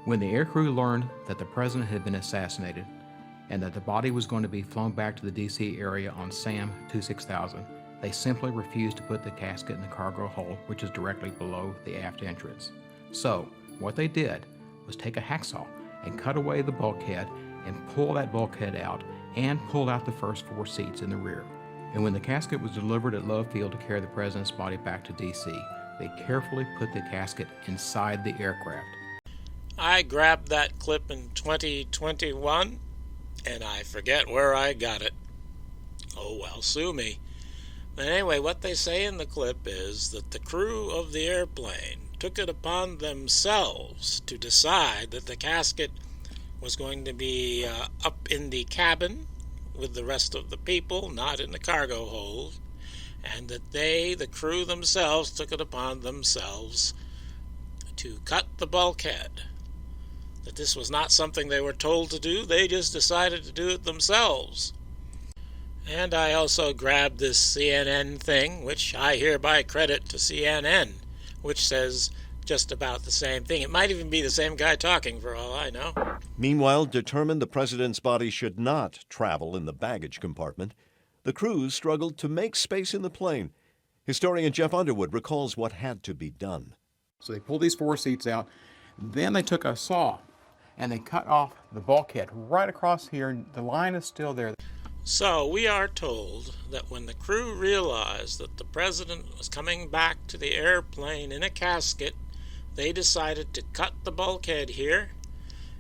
When the aircrew learned that the president had been assassinated and that the body was going to be flown back to the D.C. area on SAM 26000, they simply refused to put the casket in the cargo hold, which is directly below the aft entrance. So, what they did was take a hacksaw and cut away the bulkhead and pull that bulkhead out and pull out the first 4 seats in the rear. And when the casket was delivered at Love Field to carry the president's body back to D.C., they carefully put the casket inside the aircraft. I grabbed that clip in 2021, and I forget where I got it. Oh well, sue me. But anyway, what they say in the clip is that the crew of the airplane took it upon themselves to decide that the casket was going to be up in the cabin with the rest of the people, not in the cargo hold, and that they, the crew themselves, took it upon themselves to cut the bulkhead. That this was not something they were told to do, they just decided to do it themselves. And I also grabbed this CNN thing, which I hereby credit to CNN, which says just about the same thing. It might even be the same guy talking, for all I know. Meanwhile, determined the president's body should not travel in the baggage compartment, the crews struggled to make space in the plane. Historian Jeff Underwood recalls what had to be done. So they pulled these 4 seats out, then they took a saw and they cut off the bulkhead right across here. The line is still there. So we are told that when the crew realized that the president was coming back to the airplane in a casket, they decided to cut the bulkhead here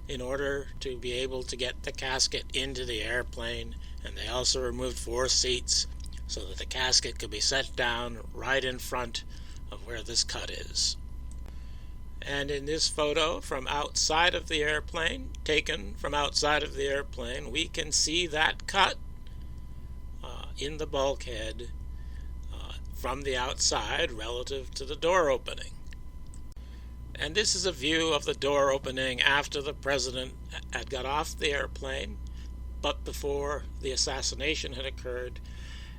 in order to be able to get the casket into the airplane, and they also removed 4 seats so that the casket could be set down right in front of where this cut is. And in this photo from outside of the airplane, taken from outside of the airplane, we can see that cut in the bulkhead from the outside relative to the door opening. And this is a view of the door opening after the president had got off the airplane, but before the assassination had occurred.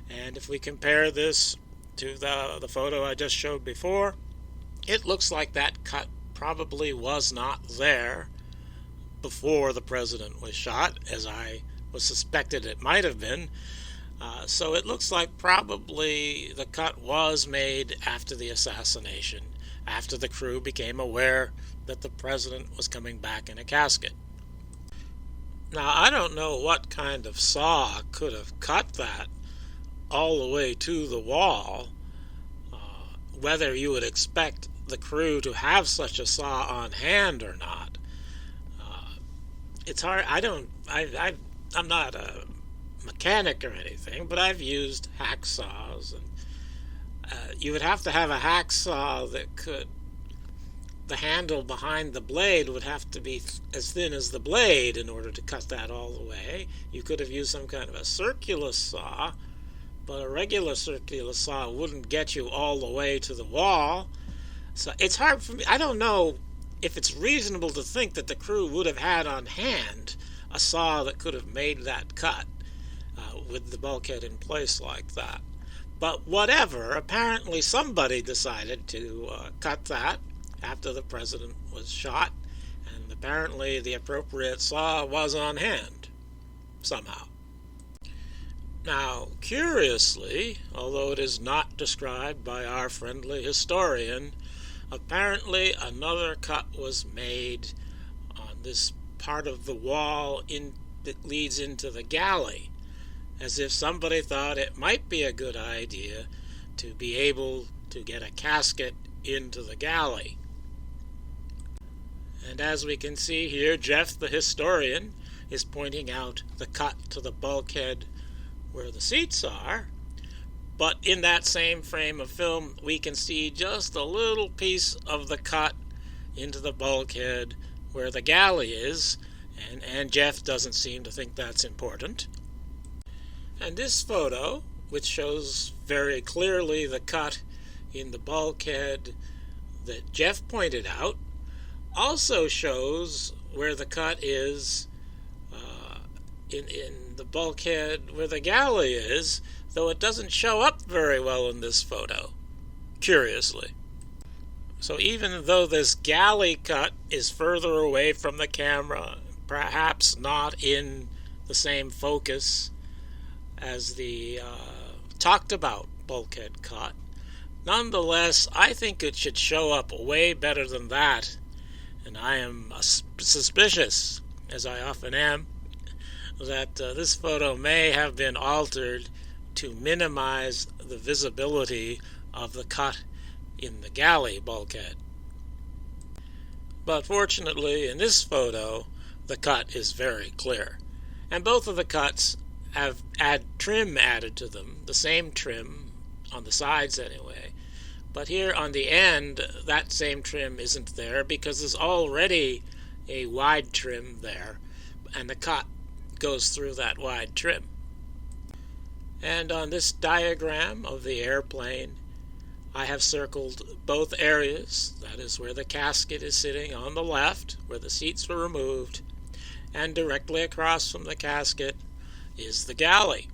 And if we compare this to the photo I just showed before, it looks like that cut probably was not there before the president was shot, as I was suspected it might have been. So it looks like probably the cut was made after the assassination, after the crew became aware that the president was coming back in a casket. Now, I don't know what kind of saw could have cut that all the way to the wall, whether you would expect the crew to have such a saw on hand or not. It's hard. I'm not a mechanic or anything, but I've used hacksaws, and you would have to have a hacksaw that could, the handle behind the blade would have to be as thin as the blade in order to cut that all the way. You could have used some kind of a circular saw, but a regular circular saw wouldn't get you all the way to the wall. So it's hard for me. I don't know if it's reasonable to think that the crew would have had on hand a saw that could have made that cut with the bulkhead in place like that. But whatever, apparently somebody decided to cut that after the president was shot, and apparently the appropriate saw was on hand somehow. Now, curiously, although it is not described by our friendly historian, apparently another cut was made on this part of the wall that leads into the galley, as if somebody thought it might be a good idea to be able to get a casket into the galley. And as we can see here, Jeff the historian is pointing out the cut to the bulkhead where the seats are, but in that same frame of film we can see just a little piece of the cut into the bulkhead where the galley is, and Jeff doesn't seem to think that's important. And this photo, which shows very clearly the cut in the bulkhead that Jeff pointed out, also shows where the cut is in the bulkhead where the galley is, though it doesn't show up very well in this photo, curiously. So even though this galley cut is further away from the camera, perhaps not in the same focus as the talked about bulkhead cut, nonetheless, I think it should show up way better than that. And I am suspicious, as I often am, that this photo may have been altered to minimize the visibility of the cut in the galley bulkhead. But fortunately, in this photo, the cut is very clear. And both of the cuts have trim added to them, the same trim, on the sides anyway. But here on the end, that same trim isn't there because there's already a wide trim there, and the cut goes through that wide trim. And on this diagram of the airplane, I have circled both areas. That is where the casket is sitting on the left, where the seats were removed, and directly across from the casket is the galley.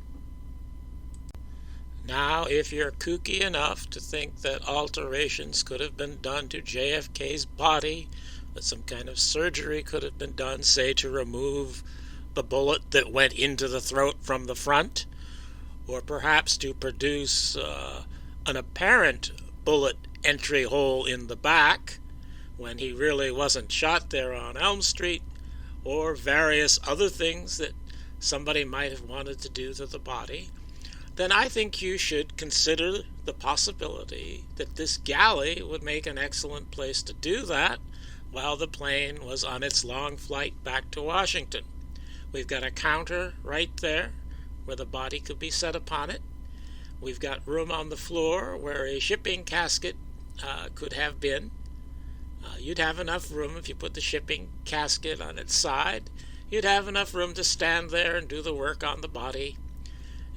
Now, if you're kooky enough to think that alterations could have been done to JFK's body, that some kind of surgery could have been done, say to remove the bullet that went into the throat from the front, or perhaps to produce an apparent bullet entry hole in the back when he really wasn't shot there on Elm Street, or various other things that somebody might have wanted to do to the body, then I think you should consider the possibility that this galley would make an excellent place to do that while the plane was on its long flight back to Washington. We've got a counter right there where the body could be set upon it. We've got room on the floor where a shipping casket could have been. You'd have enough room if you put the shipping casket on its side. You'd have enough room to stand there and do the work on the body,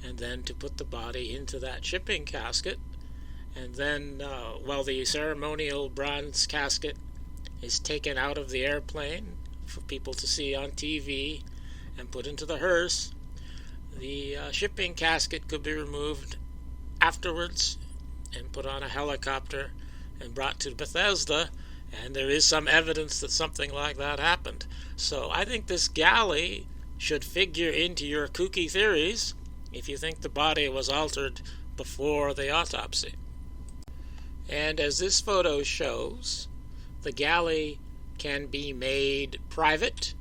and then to put the body into that shipping casket. And then while the ceremonial bronze casket is taken out of the airplane for people to see on TV and put into the hearse, the shipping casket could be removed afterwards and put on a helicopter and brought to Bethesda, and there is some evidence that something like that happened. So I think this galley should figure into your kooky theories if you think the body was altered before the autopsy. And as this photo shows, the galley can be made private.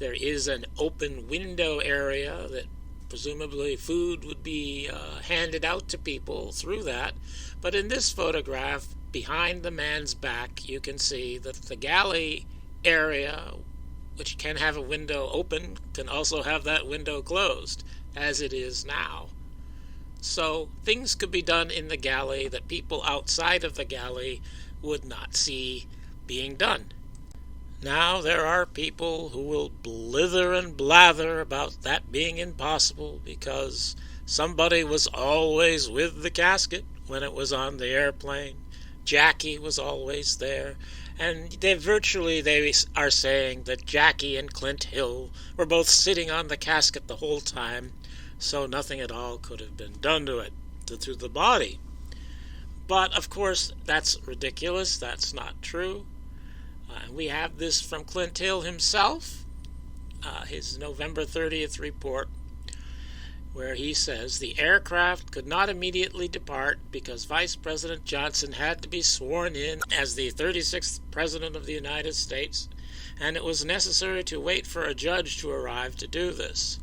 There is an open window area that presumably food would be handed out to people through that. But in this photograph, behind the man's back, you can see that the galley area, which can have a window open, can also have that window closed, as it is now. So things could be done in the galley that people outside of the galley would not see being done. Now there are people who will blither and blather about that being impossible because somebody was always with the casket when it was on the airplane. Jackie was always there, and they are saying that Jackie and Clint Hill were both sitting on the casket the whole time, so nothing at all could have been done to it, to the body. But of course that's ridiculous. That's not true. We have this from Clint Hill himself, his November 30th report, where he says the aircraft could not immediately depart because Vice President Johnson had to be sworn in as the 36th President of the United States, and it was necessary to wait for a judge to arrive to do this.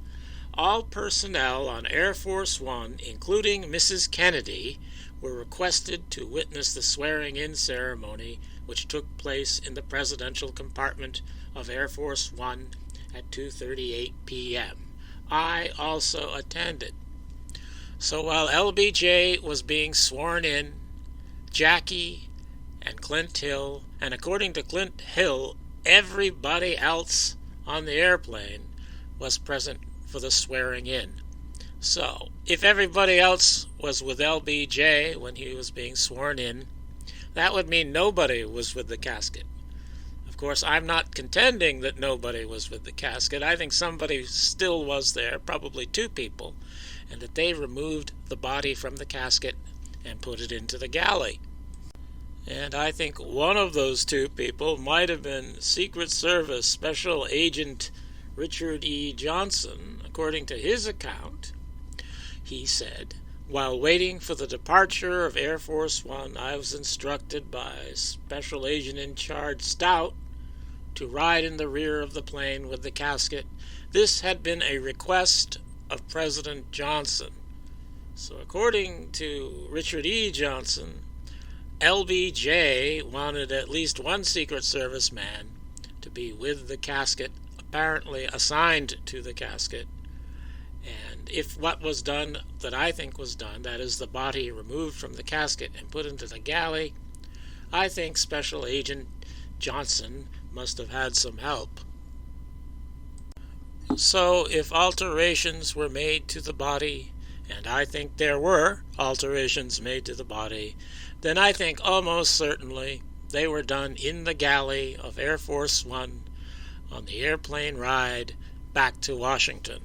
All personnel on Air Force One, including Mrs. Kennedy, were requested to witness the swearing-in ceremony which took place in the presidential compartment of Air Force One at 2:38 p.m. I also attended. So while LBJ was being sworn in, Jackie and Clint Hill, and according to Clint Hill, everybody else on the airplane was present for the swearing in. So if everybody else was with LBJ when he was being sworn in, that would mean nobody was with the casket. Of course, I'm not contending that nobody was with the casket. I think somebody still was there, probably two people, and that they removed the body from the casket and put it into the galley. And I think one of those two people might have been Secret Service Special Agent Richard E. Johnson. According to his account, he said, "While waiting for the departure of Air Force One, I was instructed by Special Agent in Charge Stout to ride in the rear of the plane with the casket. This had been a request of President Johnson." So according to Richard E. Johnson, LBJ wanted at least one Secret Service man to be with the casket, apparently assigned to the casket. And if what was done that I think was done, that is the body removed from the casket and put into the galley, I think Special Agent Johnson must have had some help. So if alterations were made to the body, and I think there were alterations made to the body, then I think almost certainly they were done in the galley of Air Force One on the airplane ride back to Washington.